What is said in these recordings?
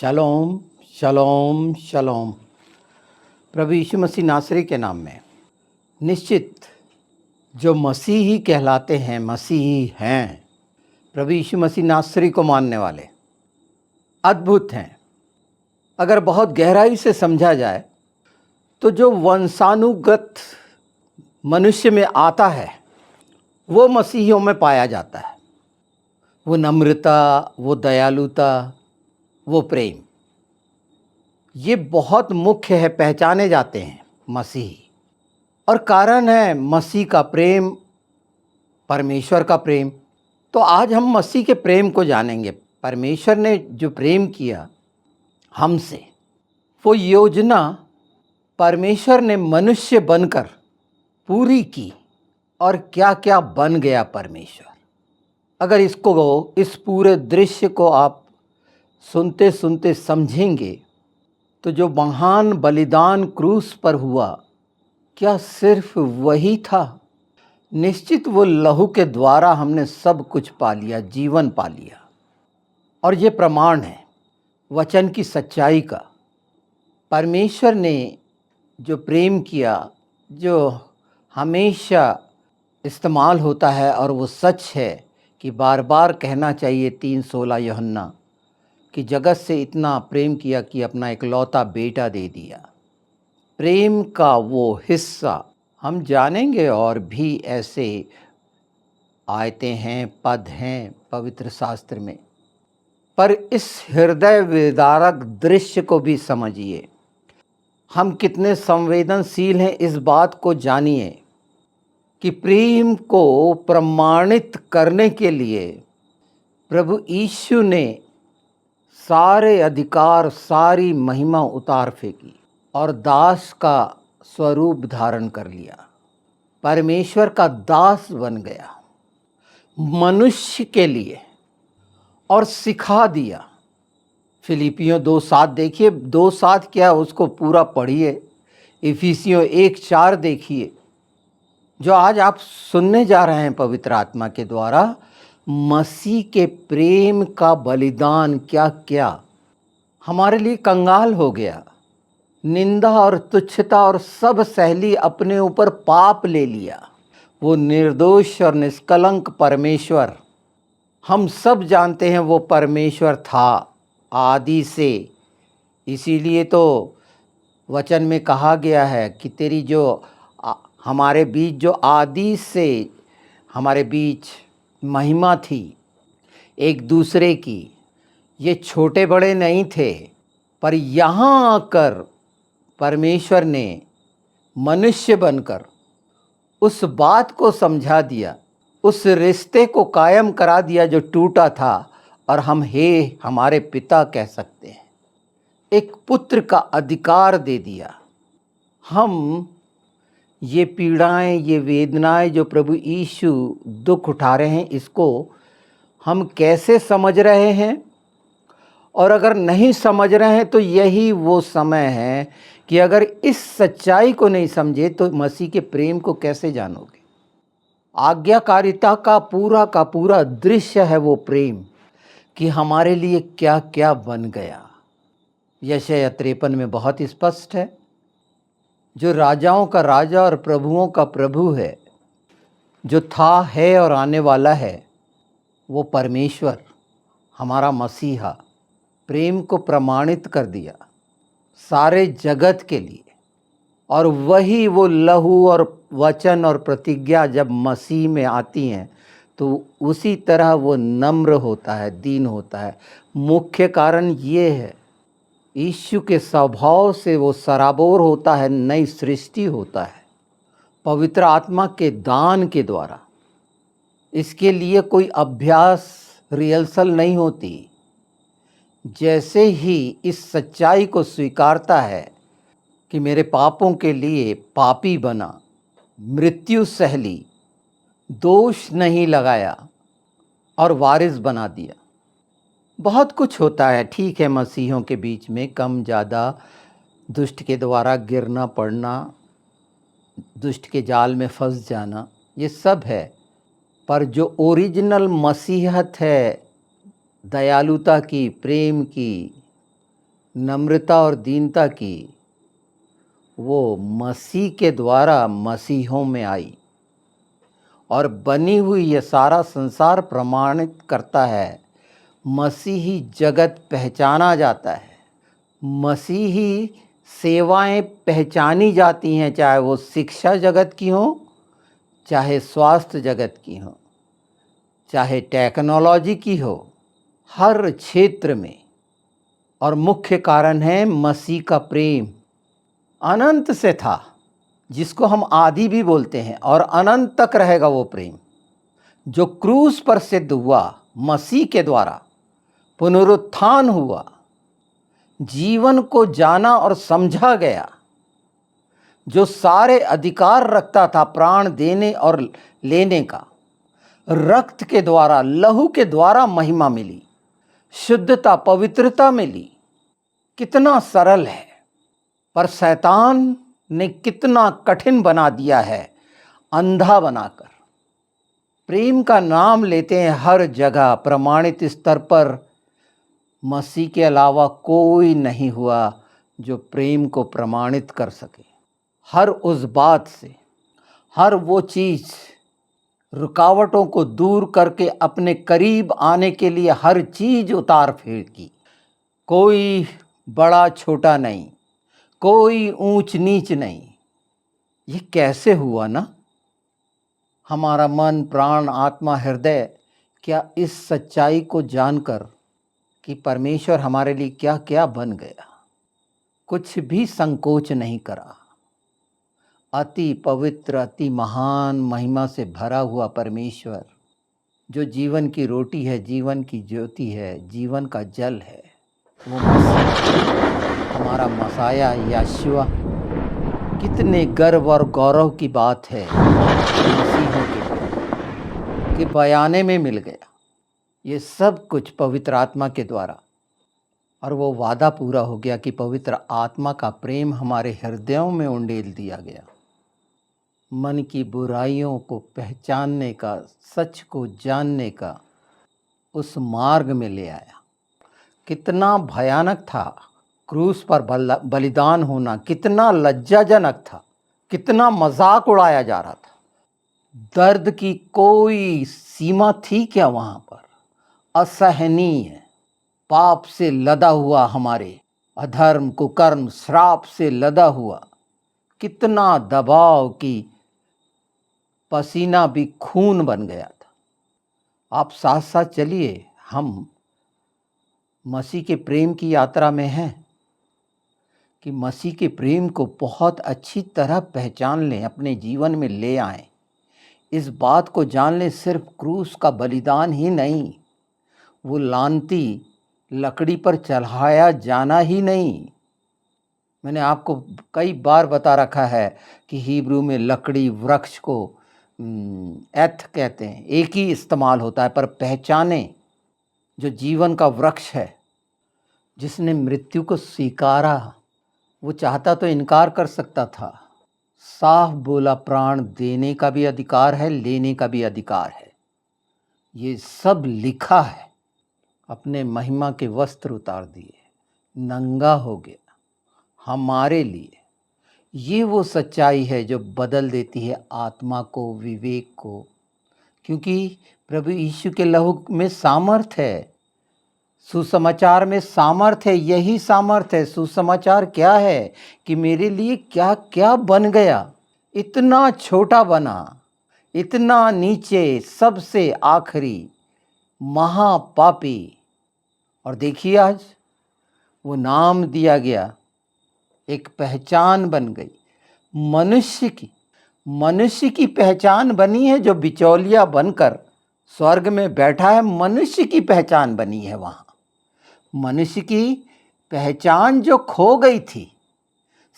शलोम शलोम शलोम। प्रभु यीशु मसीह नासरी के नाम में निश्चित जो मसीही कहलाते हैं, मसीही हैं, प्रभु यीशु मसीह नासरी को मानने वाले अद्भुत हैं। अगर बहुत गहराई से समझा जाए तो जो वंशानुगत मनुष्य में आता है वो मसीहियों में पाया जाता है। वो नम्रता, वो दयालुता, वो प्रेम, ये बहुत मुख्य है, पहचाने जाते हैं मसीही। और कारण है मसीह का प्रेम, परमेश्वर का प्रेम। तो आज हम मसीह के प्रेम को जानेंगे। परमेश्वर ने जो प्रेम किया हमसे, वो योजना परमेश्वर ने मनुष्य बनकर पूरी की। और क्या क्या बन गया परमेश्वर। अगर इस पूरे दृश्य को आप सुनते सुनते समझेंगे तो जो महान बलिदान क्रूस पर हुआ, क्या सिर्फ वही था? निश्चित वो लहू के द्वारा हमने सब कुछ पा लिया, जीवन पा लिया। और ये प्रमाण है वचन की सच्चाई का। परमेश्वर ने जो प्रेम किया, जो हमेशा इस्तेमाल होता है, और वो सच है कि बार बार कहना चाहिए 3:16 यूहन्ना कि जगत से इतना प्रेम किया कि अपना इकलौता बेटा दे दिया। प्रेम का वो हिस्सा हम जानेंगे। और भी ऐसे आयतें हैं, पद हैं पवित्र शास्त्र में। पर इस हृदय विदारक दृश्य को भी समझिए। हम कितने संवेदनशील हैं इस बात को जानिए कि प्रेम को प्रमाणित करने के लिए प्रभु यीशु ने सारे अधिकार, सारी महिमा उतार फेंकी और दास का स्वरूप धारण कर लिया। परमेश्वर का दास बन गया मनुष्य के लिए और सिखा दिया। फिलिपियों 2:7 देखिए। 2:7 क्या, उसको पूरा पढ़िए। इफिसियों 1:4 देखिए। जो आज आप सुनने जा रहे हैं पवित्र आत्मा के द्वारा, मसीह के प्रेम का बलिदान क्या क्या हमारे लिए कंगाल हो गया। निंदा और तुच्छता और सब सहली अपने ऊपर पाप ले लिया। वो निर्दोष और निष्कलंक परमेश्वर, हम सब जानते हैं वो परमेश्वर था आदि से। इसीलिए तो वचन में कहा गया है कि तेरी जो हमारे बीच जो आदि से हमारे बीच महिमा थी एक दूसरे की, ये छोटे बड़े नहीं थे। पर यहाँ आकर परमेश्वर ने मनुष्य बनकर उस बात को समझा दिया, उस रिश्ते को कायम करा दिया जो टूटा था। और हम हमारे पिता कह सकते हैं। एक पुत्र का अधिकार दे दिया। हम ये पीड़ाएं, ये वेदनाएं जो प्रभु यीशु दुख उठा रहे हैं, इसको हम कैसे समझ रहे हैं? और अगर नहीं समझ रहे हैं तो यही वो समय है कि अगर इस सच्चाई को नहीं समझे तो मसीह के प्रेम को कैसे जानोगे? आज्ञाकारिता का पूरा दृश्य है वो प्रेम कि हमारे लिए क्या क्या बन गया। यशायाह 53 में बहुत स्पष्ट है। जो राजाओं का राजा और प्रभुओं का प्रभु है, जो था, है और आने वाला है, वो परमेश्वर, हमारा मसीहा, प्रेम को प्रमाणित कर दिया सारे जगत के लिए। और वही वो लहू और वचन और प्रतिज्ञा जब मसीह में आती हैं तो उसी तरह वो नम्र होता है, दीन होता है। मुख्य कारण ये है, यीशु के स्वभाव से वो सराबोर होता है, नई सृष्टि होता है पवित्र आत्मा के दान के द्वारा। इसके लिए कोई अभ्यास, रिहर्सल नहीं होती। जैसे ही इस सच्चाई को स्वीकारता है कि मेरे पापों के लिए पापी बना, मृत्यु सहली, दोष नहीं लगाया और वारिस बना दिया। बहुत कुछ होता है, ठीक है, मसीहों के बीच में कम ज़्यादा, दुष्ट के द्वारा गिरना पड़ना, दुष्ट के जाल में फंस जाना, ये सब है। पर जो ओरिजिनल मसीहत है, दयालुता की, प्रेम की, नम्रता और दीनता की, वो मसीह के द्वारा मसीहों में आई और बनी हुई ये सारा संसार प्रमाणित करता है, मसीही जगत पहचाना जाता है, मसीही सेवाएं पहचानी जाती हैं, चाहे वो शिक्षा जगत की हो, चाहे स्वास्थ्य जगत की हो, चाहे टेक्नोलॉजी की हो, हर क्षेत्र में। और मुख्य कारण है मसीह का प्रेम अनंत से था, जिसको हम आदि भी बोलते हैं, और अनंत तक रहेगा वो प्रेम जो क्रूस पर सिद्ध हुआ, मसीह के द्वारा पुनरुत्थान हुआ, जीवन को जाना और समझा गया, जो सारे अधिकार रखता था प्राण देने और लेने का, रक्त के द्वारा, लहू के द्वारा महिमा मिली, शुद्धता, पवित्रता मिली। कितना सरल है, पर शैतान ने कितना कठिन बना दिया है, अंधा बनाकर। प्रेम का नाम लेते हैं हर जगह, प्रमाणित स्तर पर मसीह के अलावा कोई नहीं हुआ जो प्रेम को प्रमाणित कर सके। हर उस बात से, हर वो चीज़, रुकावटों को दूर करके अपने करीब आने के लिए हर चीज़ उतार फेर की। कोई बड़ा छोटा नहीं, कोई ऊंच नीच नहीं। ये कैसे हुआ ना? हमारा मन, प्राण, आत्मा, हृदय क्या इस सच्चाई को जानकर कि परमेश्वर हमारे लिए क्या क्या बन गया, कुछ भी संकोच नहीं करा। अति पवित्र, अति महान महिमा से भरा हुआ परमेश्वर, जो जीवन की रोटी है, जीवन की ज्योति है, जीवन का जल है, वो मसीह, हमारा मसाया यशुआ। कितने गर्व और गौरव की बात है मसीहों के बयाने में मिल गया ये सब कुछ पवित्र आत्मा के द्वारा। और वो वादा पूरा हो गया कि पवित्र आत्मा का प्रेम हमारे हृदयों में उंडेल दिया गया, मन की बुराइयों को पहचानने का, सच को जानने का उस मार्ग में ले आया। कितना भयानक था क्रूस पर बलिदान होना, कितना लज्जाजनक था, कितना मजाक उड़ाया जा रहा था। दर्द की कोई सीमा थी क्या वहाँ पर? असहनीय, पाप से लदा हुआ, हमारे अधर्म, कुकर्म, श्राप से लदा हुआ, कितना दबाव की पसीना भी खून बन गया था। आप साथ साथ चलिए, हम मसीह के प्रेम की यात्रा में हैं कि मसीह के प्रेम को बहुत अच्छी तरह पहचान लें, अपने जीवन में ले आएं। इस बात को जान लें, सिर्फ क्रूस का बलिदान ही नहीं, वो लानती लकड़ी पर चढ़ाया जाना ही नहीं। मैंने आपको कई बार बता रखा है कि हिब्रू में लकड़ी, वृक्ष को एथ कहते हैं, एक ही इस्तेमाल होता है, पर पहचाने जो जीवन का वृक्ष है, जिसने मृत्यु को स्वीकारा, वो चाहता तो इनकार कर सकता था। साफ बोला, प्राण देने का भी अधिकार है, लेने का भी अधिकार है। ये सब लिखा है। अपने महिमा के वस्त्र उतार दिए, नंगा हो गया हमारे लिए। ये वो सच्चाई है जो बदल देती है आत्मा को, विवेक को, क्योंकि प्रभु यीशु के लहू में सामर्थ है, सुसमाचार में सामर्थ है। यही सामर्थ है। सुसमाचार क्या है कि मेरे लिए क्या क्या बन गया, इतना छोटा बना, इतना नीचे, सबसे आखिरी, महापापी। और देखिए आज वो नाम दिया गया, एक पहचान बन गई मनुष्य की पहचान बनी है, जो बिचौलिया बनकर स्वर्ग में बैठा है। मनुष्य की पहचान बनी है वहाँ। मनुष्य की पहचान जो खो गई थी,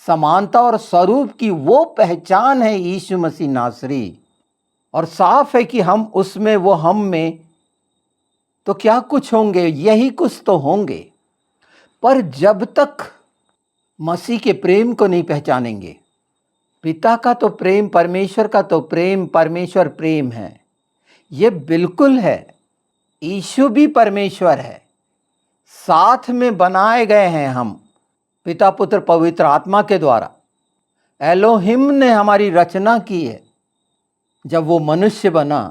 समानता और स्वरूप की, वो पहचान है यीशु मसीह नासरी। और साफ है कि हम उसमें, वो हम में, तो क्या कुछ होंगे, यही कुछ तो होंगे। पर जब तक मसीह के प्रेम को नहीं पहचानेंगे, पिता का तो प्रेम, परमेश्वर का तो प्रेम, परमेश्वर प्रेम है, ये बिल्कुल है। यीशु भी परमेश्वर है, साथ में बनाए गए हैं हम, पिता पुत्र पवित्र आत्मा के द्वारा एलोहिम ने हमारी रचना की है। जब वो मनुष्य बना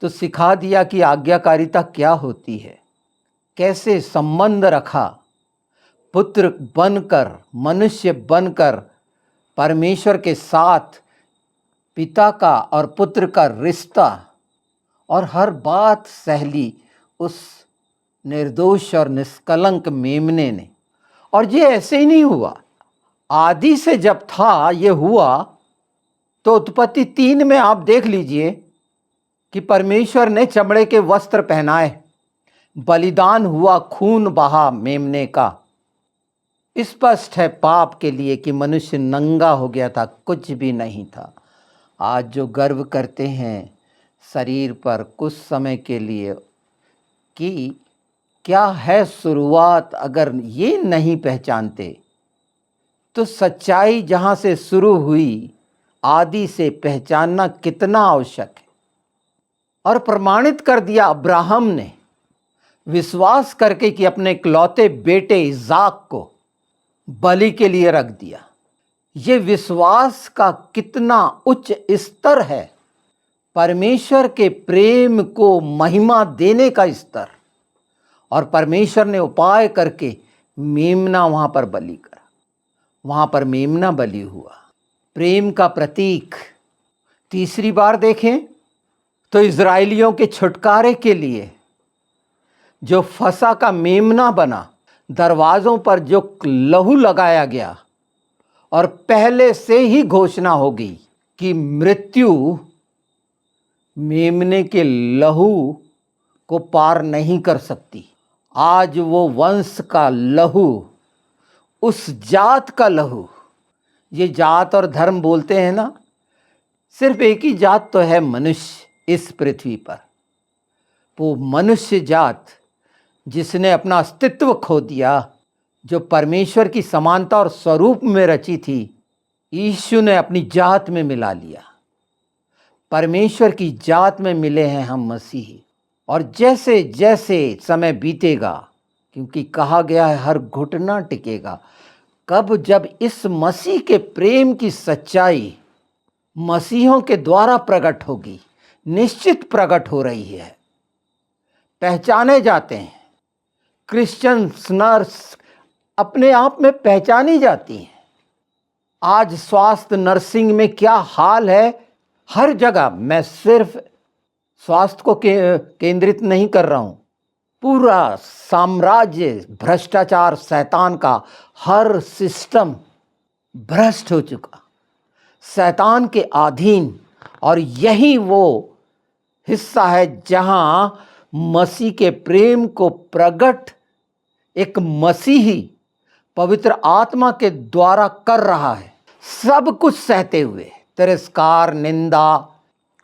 तो सिखा दिया कि आज्ञाकारिता क्या होती है, कैसे संबंध रखा। पुत्र बनकर, मनुष्य बनकर परमेश्वर के साथ पिता का और पुत्र का रिश्ता और हर बात सह ली उस निर्दोष और निष्कलंक मेमने ने। और ये ऐसे ही नहीं हुआ, आदि से जब था ये हुआ, तो उत्पत्ति 3 में आप देख लीजिए कि परमेश्वर ने चमड़े के वस्त्र पहनाए, बलिदान हुआ, खून बहा मेमने का। स्पष्ट है पाप के लिए कि मनुष्य नंगा हो गया था, कुछ भी नहीं था। आज जो गर्व करते हैं शरीर पर कुछ समय के लिए कि क्या है शुरुआत, अगर ये नहीं पहचानते तो सच्चाई जहाँ से शुरू हुई आदि से पहचानना कितना आवश्यक है। और प्रमाणित कर दिया अब्राहम ने विश्वास करके कि अपने इकलौते बेटे इसाक को बलि के लिए रख दिया। ये विश्वास का कितना उच्च स्तर है, परमेश्वर के प्रेम को महिमा देने का स्तर। और परमेश्वर ने उपाय करके मेमना वहां पर बलि करा, वहां पर मेमना बलि हुआ, प्रेम का प्रतीक। तीसरी बार देखें तो इजराइलियों के छुटकारे के लिए जो फसा का मेमना बना, दरवाज़ों पर जो लहू लगाया गया, और पहले से ही घोषणा हो गई कि मृत्यु मेमने के लहू को पार नहीं कर सकती। आज वो वंश का लहू, उस जात का लहू, ये जात और धर्म बोलते हैं ना, सिर्फ एक ही जात तो है मनुष्य इस पृथ्वी पर। वो मनुष्य जात जिसने अपना अस्तित्व खो दिया, जो परमेश्वर की समानता और स्वरूप में रची थी, यीशु ने अपनी जात में मिला लिया। परमेश्वर की जात में मिले हैं हम मसीही। और जैसे जैसे समय बीतेगा, क्योंकि कहा गया है हर घुटना टिकेगा, कब जब इस मसीह के प्रेम की सच्चाई मसीहों के द्वारा प्रकट होगी, निश्चित प्रकट हो रही है, पहचाने जाते हैं। क्रिश्चियन नर्स अपने आप में पहचानी जाती हैं। आज स्वास्थ्य नर्सिंग में क्या हाल है, हर जगह। मैं सिर्फ स्वास्थ्य को केंद्रित नहीं कर रहा हूँ, पूरा साम्राज्य भ्रष्टाचार, शैतान का हर सिस्टम भ्रष्ट हो चुका, शैतान के अधीन। और यही वो हिस्सा है जहाँ मसीह के प्रेम को प्रकट एक मसीही पवित्र आत्मा के द्वारा कर रहा है, सब कुछ सहते हुए। तिरस्कार, निंदा,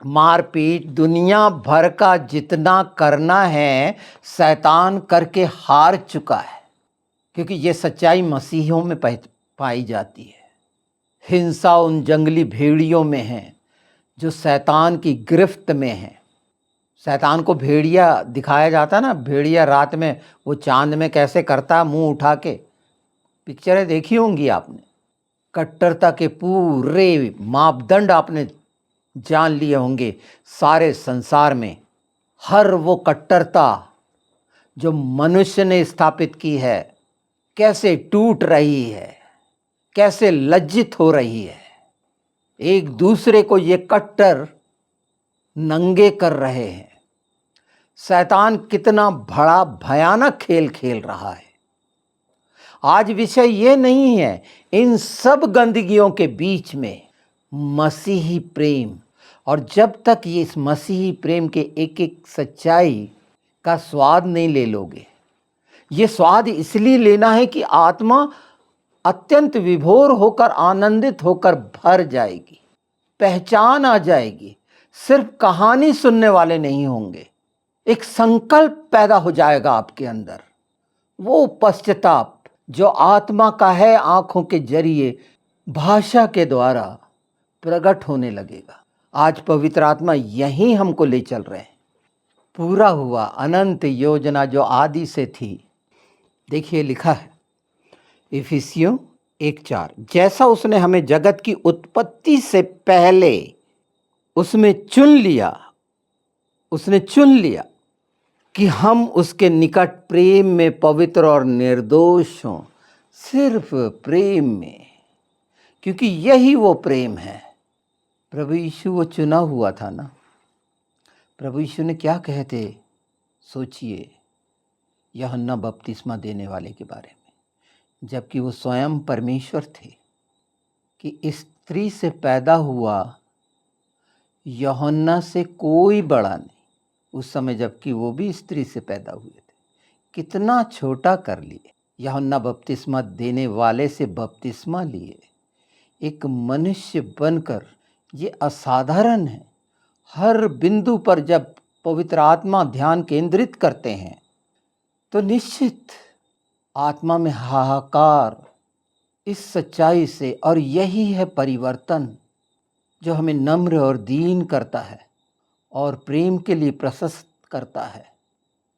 मारपीट, दुनिया भर का जितना करना है शैतान करके हार चुका है, क्योंकि ये सच्चाई मसीहियों में पाई जाती है। हिंसा उन जंगली भेड़ियों में है जो शैतान की गिरफ्त में है। शैतान को भेड़िया दिखाया जाता ना, भेड़िया रात में वो चांद में कैसे करता है मुंह उठा के, पिक्चरें देखी होंगी आपने। कट्टरता के पूरे मापदंड आपने जान लिए होंगे सारे संसार में। हर वो कट्टरता जो मनुष्य ने स्थापित की है कैसे टूट रही है, कैसे लज्जित हो रही है। एक दूसरे को ये कट्टर नंगे कर रहे हैं। शैतान कितना बड़ा भयानक खेल खेल रहा है। आज विषय ये नहीं है, इन सब गंदगियों के बीच में मसीही प्रेम। और जब तक ये इस मसीही प्रेम के एक एक सच्चाई का स्वाद नहीं ले लोगे, ये स्वाद इसलिए लेना है कि आत्मा अत्यंत विभोर होकर, आनंदित होकर भर जाएगी, पहचान आ जाएगी। सिर्फ कहानी सुनने वाले नहीं होंगे, एक संकल्प पैदा हो जाएगा आपके अंदर। वो पश्चाताप जो आत्मा का है, आंखों के जरिए, भाषा के द्वारा प्रकट होने लगेगा। आज पवित्र आत्मा यहीं हमको ले चल रहे हैं। पूरा हुआ अनंत योजना जो आदि से थी। देखिए लिखा है इफिसियों 1:4, जैसा उसने हमें जगत की उत्पत्ति से पहले उसने चुन लिया कि हम उसके निकट प्रेम में पवित्र और निर्दोष हों, सिर्फ प्रेम में, क्योंकि यही वो प्रेम है। प्रभु यीशु वो चुना हुआ था ना। प्रभु यीशु ने क्या कहे थे, सोचिए, यूहन्ना बपतिस्मा देने वाले के बारे में, जबकि वो स्वयं परमेश्वर थे, कि स्त्री से पैदा हुआ यूहन्ना से कोई बड़ा नहीं, उस समय जबकि वो भी स्त्री से पैदा हुए थे। कितना छोटा कर लिए, यूहन्ना बपतिस्मा देने वाले से बपतिस्मा लिए, एक मनुष्य बनकर। ये असाधारण है। हर बिंदु पर जब पवित्र आत्मा ध्यान केंद्रित करते हैं तो निश्चित आत्मा में हाहाकार इस सच्चाई से, और यही है परिवर्तन जो हमें नम्र और दीन करता है और प्रेम के लिए प्रशस्त करता है।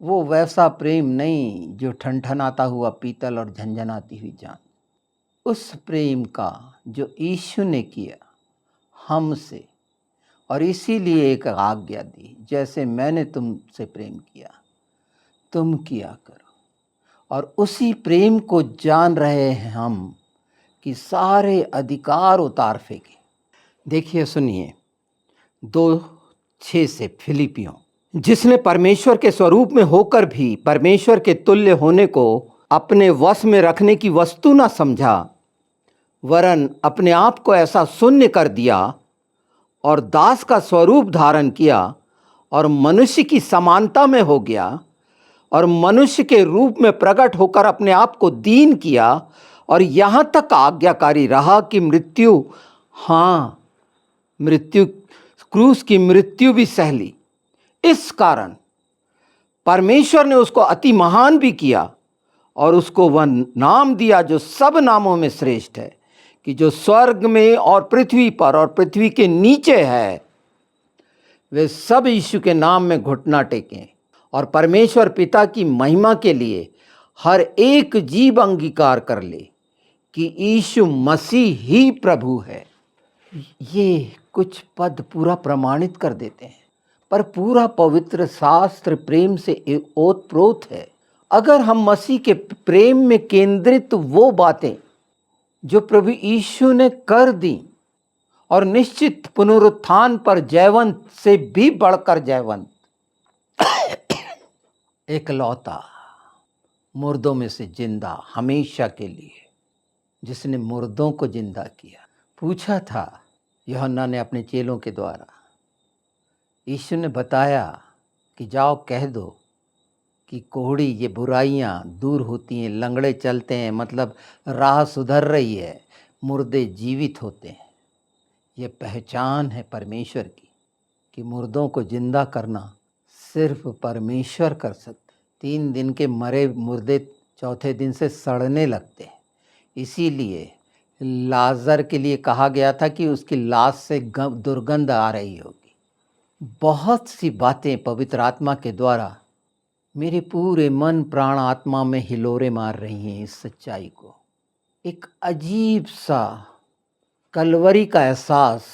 वो वैसा प्रेम नहीं जो ठनठनाता हुआ पीतल और झंझनाती हुई जान, उस प्रेम का जो यीशु ने किया हमसे, और इसीलिए एक आज्ञा दी, जैसे मैंने तुमसे प्रेम किया तुम किया करो। और उसी प्रेम को जान रहे हैं हम कि सारे अधिकार उतार फेंके। देखिए, सुनिए 2:6 से फिलिपियों, जिसने परमेश्वर के स्वरूप में होकर भी परमेश्वर के तुल्य होने को अपने वश में रखने की वस्तु न समझा, वरन अपने आप को ऐसा शून्य कर दिया और दास का स्वरूप धारण किया और मनुष्य की समानता में हो गया, और मनुष्य के रूप में प्रकट होकर अपने आप को दीन किया, और यहाँ तक आज्ञाकारी रहा कि मृत्यु क्रूस की मृत्यु भी सह ली। इस कारण परमेश्वर ने उसको अति महान भी किया और उसको वह नाम दिया जो सब नामों में श्रेष्ठ है, कि जो स्वर्ग में और पृथ्वी पर और पृथ्वी के नीचे है, वे सब यीशु के नाम में घुटना टेकें, और परमेश्वर पिता की महिमा के लिए हर एक जीव अंगीकार कर ले कि यीशु मसीह ही प्रभु है। ये कुछ पद पूरा प्रमाणित कर देते हैं, पर पूरा पवित्र शास्त्र प्रेम से ओतप्रोत है। अगर हम मसीह के प्रेम में केंद्रित वो बातें जो प्रभु यीशु ने कर दी, और निश्चित पुनरुत्थान पर जयवंत से भी बढ़कर जयवंत, एकलौता मुर्दों में से जिंदा हमेशा के लिए, जिसने मुर्दों को जिंदा किया। पूछा था यूहन्ना ने अपने चेलों के द्वारा, यीशु ने बताया कि जाओ कह दो कि कोढ़ी, ये बुराइयां दूर होती हैं, लंगड़े चलते हैं, मतलब राह सुधर रही है, मुर्दे जीवित होते हैं। ये पहचान है परमेश्वर की कि मुर्दों को जिंदा करना सिर्फ परमेश्वर कर सकते। 3 दिन के मरे मुर्दे चौथे दिन से सड़ने लगते हैं। इसीलिए लाजर के लिए कहा गया था कि उसकी लाश से दुर्गंध आ रही होगी। बहुत सी बातें पवित्र आत्मा के द्वारा मेरे पूरे मन प्राण आत्मा में हिलोरे मार रही हैं इस सच्चाई को। एक अजीब सा कलवरी का एहसास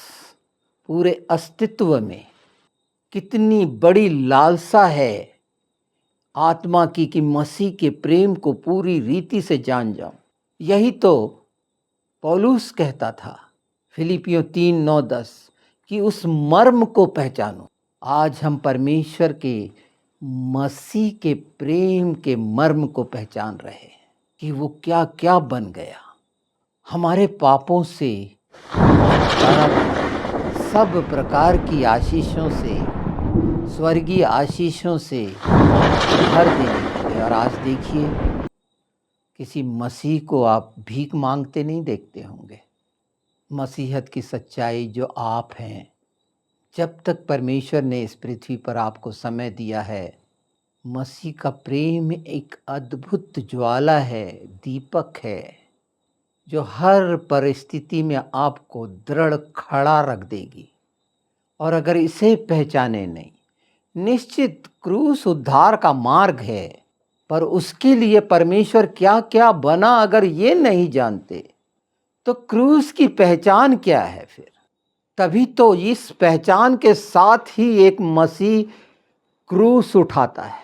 पूरे अस्तित्व में, कितनी बड़ी लालसा है आत्मा की कि मसीह के प्रेम को पूरी रीति से जान जाऊं। यही तो पौलुस कहता था फिलिपियों 3:9-10 कि उस मर्म को पहचानो। आज हम परमेश्वर के मसीह के प्रेम के मर्म को पहचान रहे हैं कि वो क्या क्या बन गया, हमारे पापों से छुटकारा पाया, सब प्रकार की आशीषों से, स्वर्गीय आशीषों से भर देने के लिए। और आज देखिए, किसी मसीह को आप भीख मांगते नहीं देखते होंगे। मसीहत की सच्चाई जो आप हैं, जब तक परमेश्वर ने इस पृथ्वी पर आपको समय दिया है, मसीह का प्रेम एक अद्भुत ज्वाला है, दीपक है, जो हर परिस्थिति में आपको दृढ़ खड़ा रख देगी। और अगर इसे पहचाने नहीं, निश्चित क्रूस उद्धार का मार्ग है, पर उसके लिए परमेश्वर क्या क्या बना अगर ये नहीं जानते तो क्रूस की पहचान क्या है फिर? तभी तो इस पहचान के साथ ही एक मसीह क्रूस उठाता है,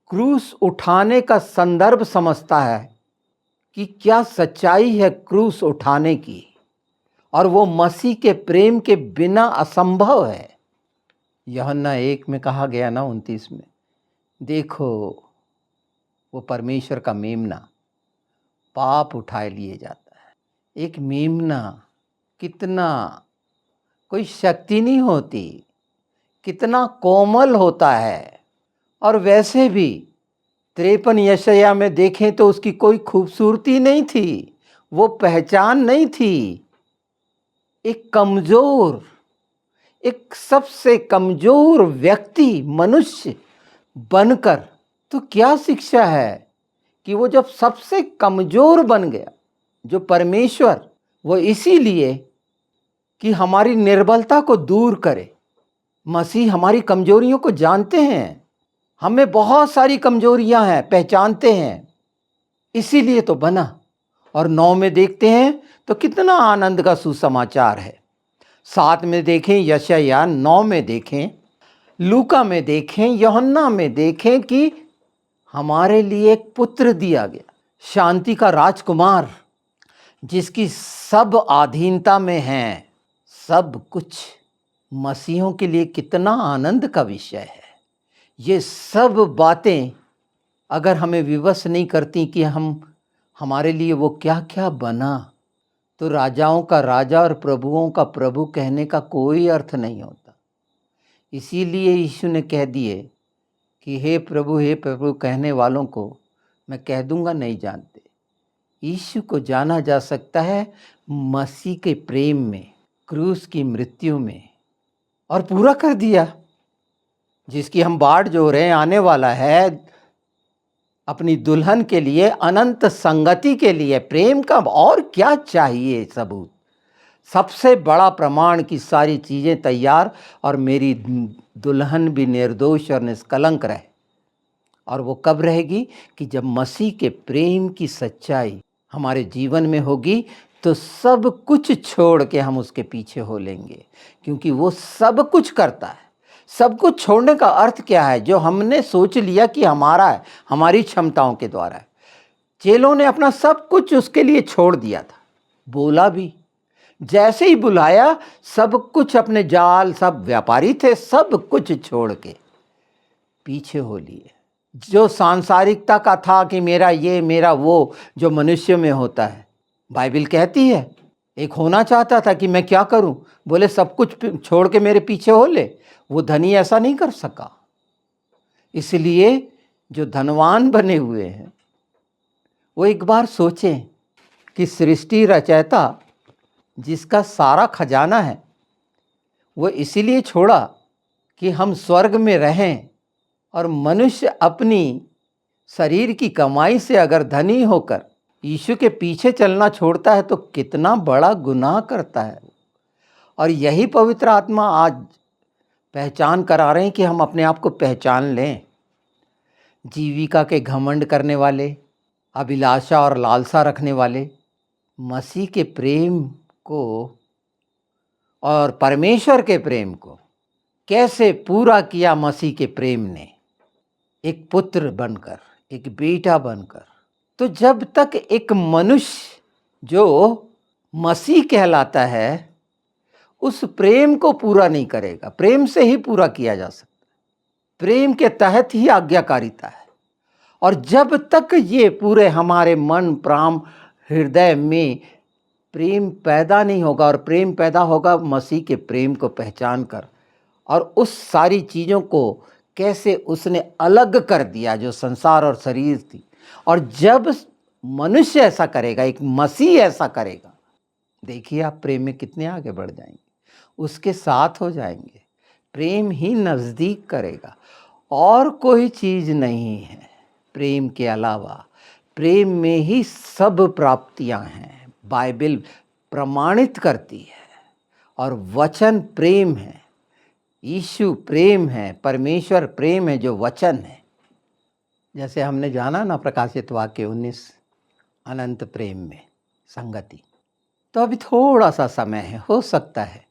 क्रूस उठाने का संदर्भ समझता है कि क्या सच्चाई है क्रूस उठाने की, और वो मसीह के प्रेम के बिना असंभव है। यूहन्ना 1 में कहा गया ना 29 में, देखो वो परमेश्वर का मेमना पाप उठाए लिए जाता है। एक मेमना कितना कोई शक्ति नहीं होती, कितना कोमल होता है। और वैसे भी 53 यशायाह में देखें तो उसकी कोई खूबसूरती नहीं थी, वो पहचान नहीं थी। एक कमजोर, एक सबसे कमजोर व्यक्ति मनुष्य बनकर, तो क्या शिक्षा है कि वो जब सबसे कमजोर बन गया, जो परमेश्वर, वो इसीलिए कि हमारी निर्बलता को दूर करे। मसीह हमारी कमजोरियों को जानते हैं, हमें बहुत सारी कमजोरियां हैं, पहचानते हैं, इसीलिए तो बना। और 9 में देखते हैं तो कितना आनंद का सुसमाचार है। 7 में देखें यशायाह, 9 में देखें, लूका में देखें, यूहन्ना में देखें कि हमारे लिए एक पुत्र दिया गया, शांति का राजकुमार, जिसकी सब अधीनता में है सब कुछ। मसीहों के लिए कितना आनंद का विषय है। ये सब बातें अगर हमें विवश नहीं करती कि हमारे लिए वो क्या क्या बना, तो राजाओं का राजा और प्रभुओं का प्रभु कहने का कोई अर्थ नहीं होता। इसीलिए यीशु ने कह दिए कि हे प्रभु कहने वालों को मैं कह दूंगा नहीं जानते। यीशु को जाना जा सकता है मसीह के प्रेम में, क्रूस की मृत्यु में, और पूरा कर दिया। जिसकी हम बाट जो रहे हैं, आने वाला है अपनी दुल्हन के लिए, अनंत संगति के लिए, प्रेम का और क्या चाहिए सबूत। सबसे बड़ा प्रमाण की सारी चीज़ें तैयार, और मेरी दुल्हन भी निर्दोष और निष्कलंक रहे। और वो कब रहेगी? कि जब मसीह के प्रेम की सच्चाई हमारे जीवन में होगी, तो सब कुछ छोड़ के हम उसके पीछे हो लेंगे, क्योंकि वो सब कुछ करता है। सब कुछ छोड़ने का अर्थ क्या है? जो हमने सोच लिया कि हमारा है, हमारी क्षमताओं के द्वारा है। चेलों ने अपना सब कुछ उसके लिए छोड़ दिया था, बोला भी, जैसे ही बुलाया सब कुछ, अपने जाल, सब व्यापारी थे, सब कुछ छोड़ के पीछे हो लिए। जो सांसारिकता का था कि मेरा ये मेरा वो, जो मनुष्य में होता है, बाइबल कहती है एक होना चाहता था कि मैं क्या करूं, बोले सब कुछ छोड़ के मेरे पीछे हो ले। वो धनी ऐसा नहीं कर सका। इसलिए जो धनवान बने हुए हैं वो एक बार सोचें कि सृष्टि रचयिता जिसका सारा खजाना है, वो इसीलिए छोड़ा कि हम स्वर्ग में रहें, और मनुष्य अपनी शरीर की कमाई से अगर धनी होकर यीशु के पीछे चलना छोड़ता है तो कितना बड़ा गुनाह करता है। और यही पवित्र आत्मा आज पहचान करा रहे हैं कि हम अपने आप को पहचान लें। जीविका के घमंड करने वाले, अभिलाषा और लालसा रखने वाले, मसीह के प्रेम को और परमेश्वर के प्रेम को कैसे पूरा किया मसीह के प्रेम ने, एक पुत्र बनकर, एक बेटा बनकर। तो जब तक एक मनुष्य जो मसीह कहलाता है उस प्रेम को पूरा नहीं करेगा, प्रेम से ही पूरा किया जा सकता है, प्रेम के तहत ही आज्ञाकारिता है। और जब तक ये पूरे हमारे मन, प्राण, हृदय में प्रेम पैदा नहीं होगा, और प्रेम पैदा होगा मसीह के प्रेम को पहचान कर, और उस सारी चीज़ों को कैसे उसने अलग कर दिया जो संसार और शरीर थी। और जब मनुष्य ऐसा करेगा, एक मसीह ऐसा करेगा, देखिए आप प्रेम में कितने आगे बढ़ जाएंगे, उसके साथ हो जाएंगे। प्रेम ही नज़दीक करेगा, और कोई चीज़ नहीं है प्रेम के अलावा। प्रेम में ही सब प्राप्तियां हैं, बाइबल प्रमाणित करती है। और वचन प्रेम है, यीशु प्रेम है, परमेश्वर प्रेम है जो वचन है। जैसे हमने जाना ना प्रकाशित वाक्य 19 अनंत प्रेम में संगति, तो अभी थोड़ा सा समय है, हो सकता है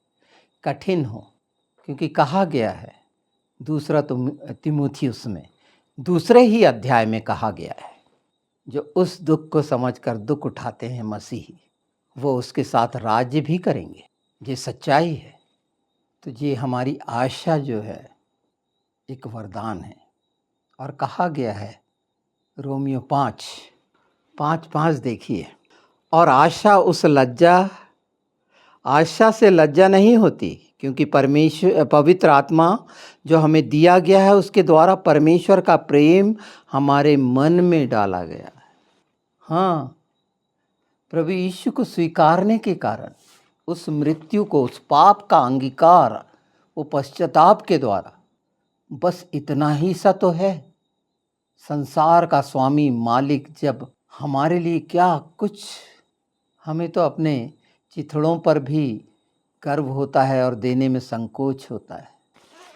कठिन हो, क्योंकि कहा गया है दूसरा तिमुथियुस में दूसरे ही अध्याय में कहा गया है, जो उस दुख को समझकर दुख उठाते हैं मसीही, वो उसके साथ राज्य भी करेंगे। ये सच्चाई है। तो ये हमारी आशा जो है एक वरदान है। और कहा गया है रोमियो 5:5 देखिए, और आशा से लज्जा नहीं होती, क्योंकि परमेश्वर पवित्र आत्मा जो हमें दिया गया है उसके द्वारा परमेश्वर का प्रेम हमारे मन में डाला गया है। हाँ, प्रभु यीशु को स्वीकारने के कारण, उस मृत्यु को, उस पाप का अंगीकार, वो पश्चाताप के द्वारा, बस इतना ही सा तो है। संसार का स्वामी मालिक जब हमारे लिए क्या कुछ, हमें तो अपने चिथड़ों पर भी गर्व होता है और देने में संकोच होता है।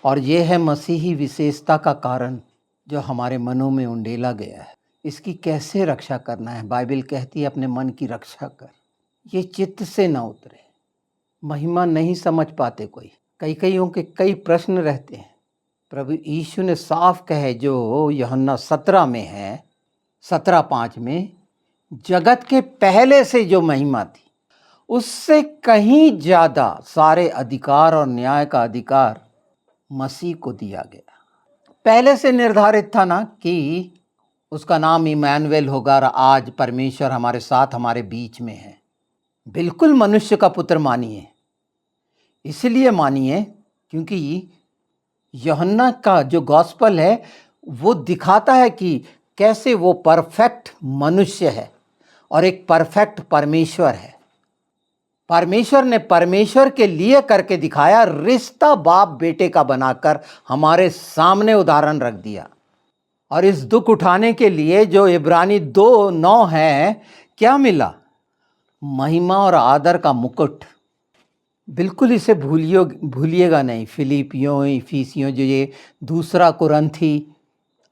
और ये है मसीही विशेषता का कारण जो हमारे मनों में उंडेला गया है। इसकी कैसे रक्षा करना है? बाइबल कहती है अपने मन की रक्षा कर, ये चित्त से न उतरे। महिमा नहीं समझ पाते कोई, कईयों के कई प्रश्न रहते हैं। प्रभु यीशु ने साफ कहे, जो यूहन्ना 17 में है, 17:5 में, जगत के पहले से जो महिमा थी उससे कहीं ज़्यादा सारे अधिकार और न्याय का अधिकार मसीह को दिया गया। पहले से निर्धारित था ना कि उसका नाम इमैनुएल होगा, और आज परमेश्वर हमारे साथ हमारे बीच में है। बिल्कुल मनुष्य का पुत्र मानिए, इसलिए मानिए क्योंकि यूहन्ना का जो गॉस्पल है वो दिखाता है कि कैसे वो परफेक्ट मनुष्य है और एक परफेक्ट परमेश्वर है। परमेश्वर ने परमेश्वर के लिए करके दिखाया, रिश्ता बाप बेटे का बनाकर हमारे सामने उदाहरण रख दिया। और इस दुख उठाने के लिए जो इब्रानी 2:9 है, क्या मिला? महिमा और आदर का मुकुट। बिल्कुल इसे भूलिएगा नहीं। फिलिपियों, इफिसियों, जो ये दूसरा कुरिन्थी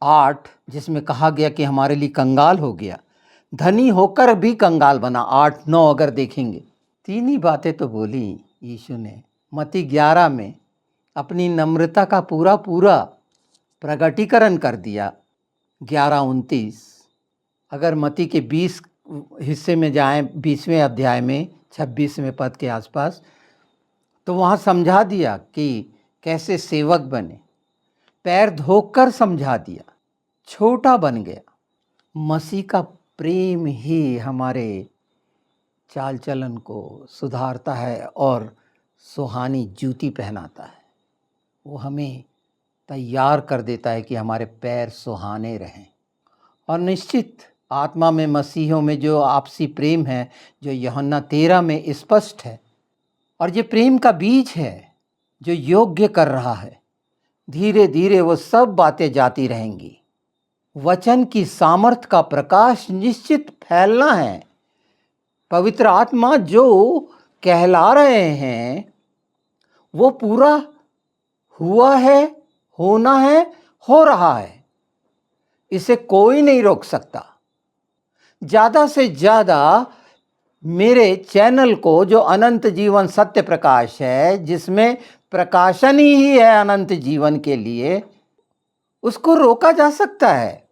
8 जिसमें कहा गया कि हमारे लिए कंगाल हो गया, धनी होकर भी कंगाल बना। 8-9 अगर देखेंगे, 3 ही बातें तो बोली यीशु ने। मत्ती 11 में अपनी नम्रता का पूरा प्रगटीकरण कर दिया। 11:29। अगर मत्ती के 20 हिस्से में जाएं, 20वें अध्याय में 26वें पद के आसपास, तो वहाँ समझा दिया कि कैसे सेवक बने, पैर धोकर समझा दिया, छोटा बन गया। मसीह का प्रेम ही हमारे चाल चलन को सुधारता है और सुहानी जूती पहनाता है। वो हमें तैयार कर देता है कि हमारे पैर सुहाने रहें। और निश्चित आत्मा में मसीहों में जो आपसी प्रेम है, जो यूहन्ना 13 में स्पष्ट है, और ये प्रेम का बीज है जो योग्य कर रहा है। धीरे धीरे वो सब बातें जाती रहेंगी। वचन की सामर्थ का प्रकाश निश्चित फैलना है। पवित्र आत्मा जो कहला रहे हैं वो पूरा हुआ है, होना है, हो रहा है। इसे कोई नहीं रोक सकता। ज़्यादा से ज़्यादा मेरे चैनल को, जो अनंत जीवन सत्य प्रकाश है, जिसमें प्रकाशन ही है अनंत जीवन के लिए, उसको रोका जा सकता है,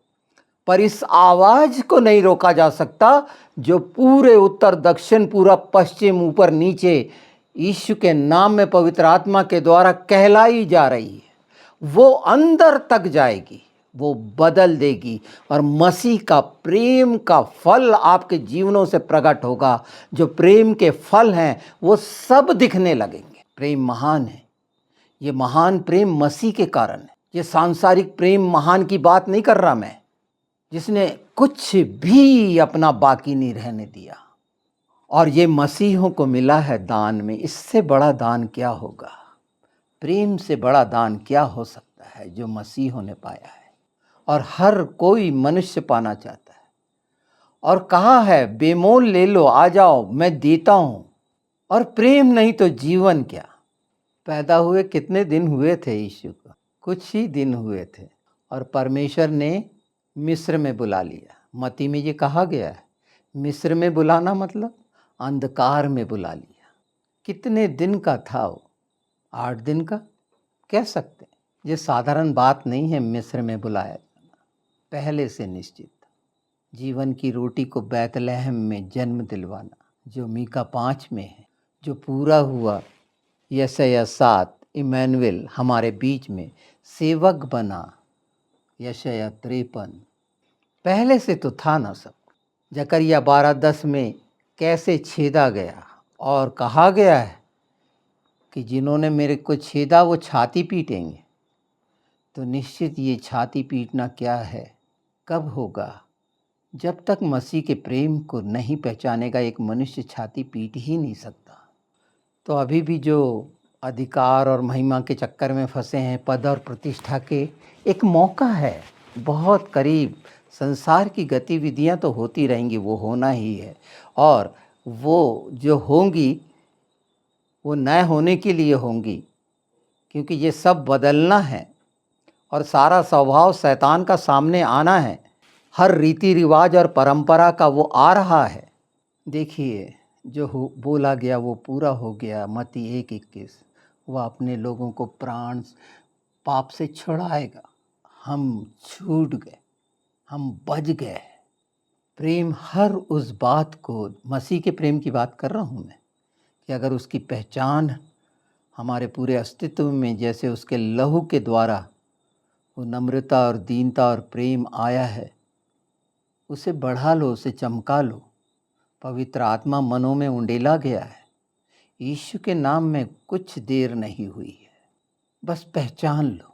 पर इस आवाज को नहीं रोका जा सकता जो पूरे उत्तर दक्षिण, पूरा पश्चिम, ऊपर नीचे यीशु के नाम में पवित्र आत्मा के द्वारा कहलाई जा रही है। वो अंदर तक जाएगी, वो बदल देगी, और मसीह का प्रेम का फल आपके जीवनों से प्रकट होगा। जो प्रेम के फल हैं वो सब दिखने लगेंगे। प्रेम महान है। ये महान प्रेम मसीह के कारण है। ये सांसारिक प्रेम महान की बात नहीं कर रहा मैं, जिसने कुछ भी अपना बाकी नहीं रहने दिया। और ये मसीहों को मिला है दान में। इससे बड़ा दान क्या होगा? प्रेम से बड़ा दान क्या हो सकता है जो मसीहों ने पाया है? और हर कोई मनुष्य पाना चाहता है। और कहा है, बेमोल ले लो, आ जाओ, मैं देता हूँ। और प्रेम नहीं तो जीवन क्या? पैदा हुए कितने दिन हुए थे यीशु को? कुछ ही दिन हुए थे, और परमेश्वर ने मिस्र में बुला लिया। मत्ती में ये कहा गया है, मिस्र में बुलाना मतलब अंधकार में बुला लिया। कितने दिन का था वो? 8 दिन का कह सकते हैं। ये साधारण बात नहीं है मिस्र में बुलाया जाना, पहले से निश्चित था। जीवन की रोटी को बैतलहम में जन्म दिलवाना, जो मीका 5 में है, जो पूरा हुआ यशायाह 7, इमैनुएल हमारे बीच में सेवक बना, यशायाह 53। पहले से तो था ना सब। जकरिया 12:10 में कैसे छेदा गया और कहा गया है कि जिन्होंने मेरे को छेदा वो छाती पीटेंगे। तो निश्चित ये छाती पीटना क्या है, कब होगा? जब तक मसीह के प्रेम को नहीं पहचानेगा एक मनुष्य छाती पीट ही नहीं सकता। तो अभी भी जो अधिकार और महिमा के चक्कर में फंसे हैं, पद और प्रतिष्ठा के, एक मौका है बहुत करीब। संसार की गतिविधियां तो होती रहेंगी, वो होना ही है, और वो जो होंगी वो नए होने के लिए होंगी, क्योंकि ये सब बदलना है और सारा स्वभाव शैतान का सामने आना है। हर रीति रिवाज और परंपरा का वो आ रहा है। देखिए, जो बोला गया वो पूरा हो गया। मत्ती 1:21, वह अपने लोगों को प्राण पाप से छुड़ाएगा। हम छूट गए, हम बच गए। प्रेम, हर उस बात को, मसीह के प्रेम की बात कर रहा हूँ मैं, कि अगर उसकी पहचान हमारे पूरे अस्तित्व में, जैसे उसके लहू के द्वारा वो नम्रता और दीनता और प्रेम आया है, उसे बढ़ा लो, उसे चमका लो। पवित्र आत्मा मनों में उंडेला गया है। यीशु के नाम में कुछ देर नहीं हुई है। बस पहचान लो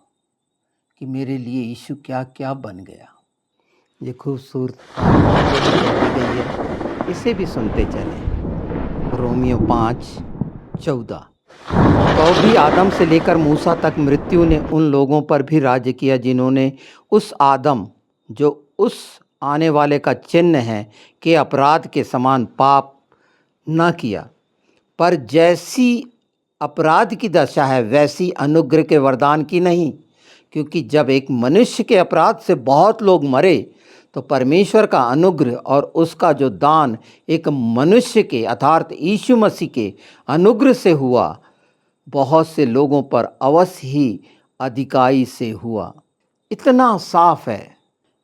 कि मेरे लिए यीशु क्या क्या बन गया। ये खूबसूरत गई है, इसे भी सुनते चले। रोमियो 5:14। तो भी आदम से लेकर मूसा तक मृत्यु ने उन लोगों पर भी राज्य किया जिन्होंने उस आदम, जो उस आने वाले का चिन्ह है, के अपराध के समान पाप न किया। पर जैसी अपराध की दशा है वैसी अनुग्रह के वरदान की नहीं। क्योंकि जब एक मनुष्य के अपराध से बहुत लोग मरे, तो परमेश्वर का अनुग्रह और उसका जो दान एक मनुष्य के अर्थात यीशु मसीह के अनुग्रह से हुआ, बहुत से लोगों पर अवश्य ही अधिकाई से हुआ। इतना साफ है,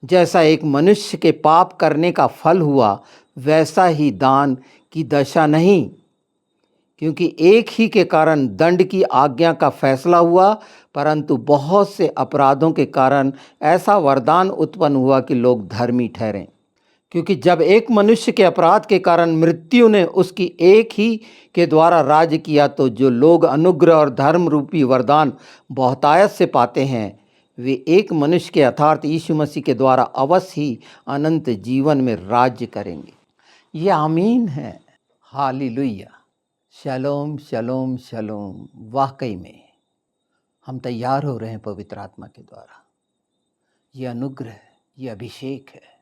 जैसा एक मनुष्य के पाप करने का फल हुआ, वैसा ही दान की दशा नहीं। क्योंकि एक ही के कारण दंड की आज्ञा का फैसला हुआ, परंतु बहुत से अपराधों के कारण ऐसा वरदान उत्पन्न हुआ कि लोग धर्मी ठहरें। क्योंकि जब एक मनुष्य के अपराध के कारण मृत्यु ने उसकी एक ही के द्वारा राज्य किया, तो जो लोग अनुग्रह और धर्म रूपी वरदान बहुतायत से पाते हैं, वे एक मनुष्य के अर्थात यीशु मसीह के द्वारा अवश्य ही अनंत जीवन में राज्य करेंगे। ये आमीन है। हालेलुया। शलोम शलोम शलोम। वाकई में हम तैयार हो रहे हैं पवित्र आत्मा के द्वारा। ये अनुग्रह, ये अभिषेक है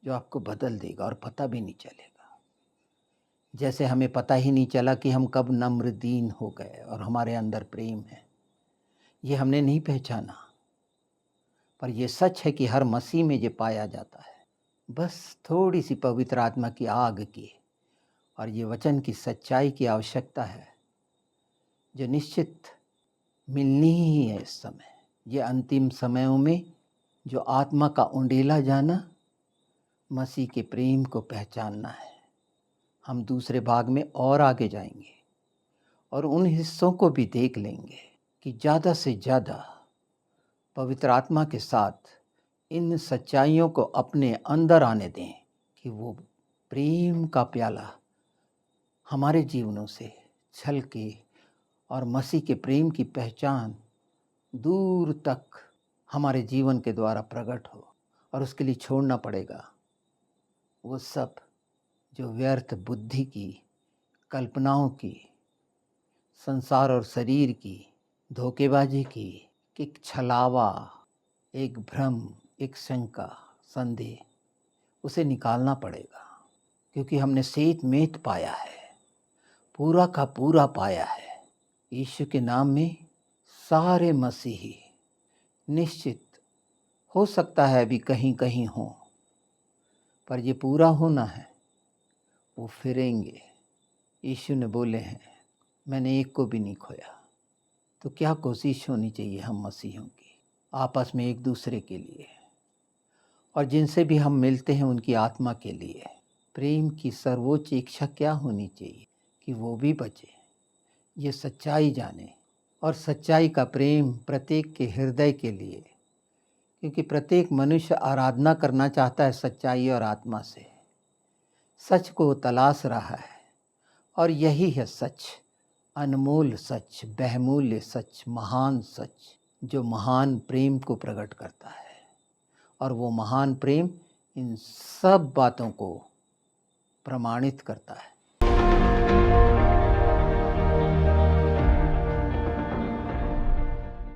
जो आपको बदल देगा और पता भी नहीं चलेगा। जैसे हमें पता ही नहीं चला कि हम कब नम्र दीन हो गए और हमारे अंदर प्रेम है, ये हमने नहीं पहचाना। पर ये सच है कि हर मसीह में ये पाया जाता है। बस थोड़ी सी पवित्र आत्मा की आग की और ये वचन की सच्चाई की आवश्यकता है, जो निश्चित मिलनी ही है इस समय। ये अंतिम समयों में जो आत्मा का उंडेला जाना, मसीह के प्रेम को पहचानना है। हम दूसरे भाग में और आगे जाएंगे और उन हिस्सों को भी देख लेंगे कि ज़्यादा से ज़्यादा पवित्र आत्मा के साथ इन सच्चाइयों को अपने अंदर आने दें, कि वो प्रेम का प्याला हमारे जीवनों से छलके और मसीह के प्रेम की पहचान दूर तक हमारे जीवन के द्वारा प्रकट हो। और उसके लिए छोड़ना पड़ेगा वो सब जो व्यर्थ बुद्धि की, कल्पनाओं की, संसार और शरीर की, धोखेबाजी की, एक छलावा, एक भ्रम, एक शंका, संदेह, उसे निकालना पड़ेगा। क्योंकि हमने सेत मेत पाया है, पूरा का पूरा पाया है। यीशु के नाम में सारे मसीही निश्चित हो सकता है अभी कहीं कहीं हो, पर ये पूरा होना है, वो फिरेंगे। यीशु ने बोले हैं, मैंने एक को भी नहीं खोया। तो क्या कोशिश होनी चाहिए हम मसीहों की आपस में एक दूसरे के लिए, और जिनसे भी हम मिलते हैं उनकी आत्मा के लिए। प्रेम की सर्वोच्च इच्छा क्या होनी चाहिए कि वो भी बचे, ये सच्चाई जाने, और सच्चाई का प्रेम प्रत्येक के हृदय के लिए, क्योंकि प्रत्येक मनुष्य आराधना करना चाहता है सच्चाई और आत्मा से। सच को तलाश रहा है, और यही है सच, अनमोल सच, बहुमूल्य सच, महान सच, जो महान प्रेम को प्रकट करता है। और वो महान प्रेम इन सब बातों को प्रमाणित करता है।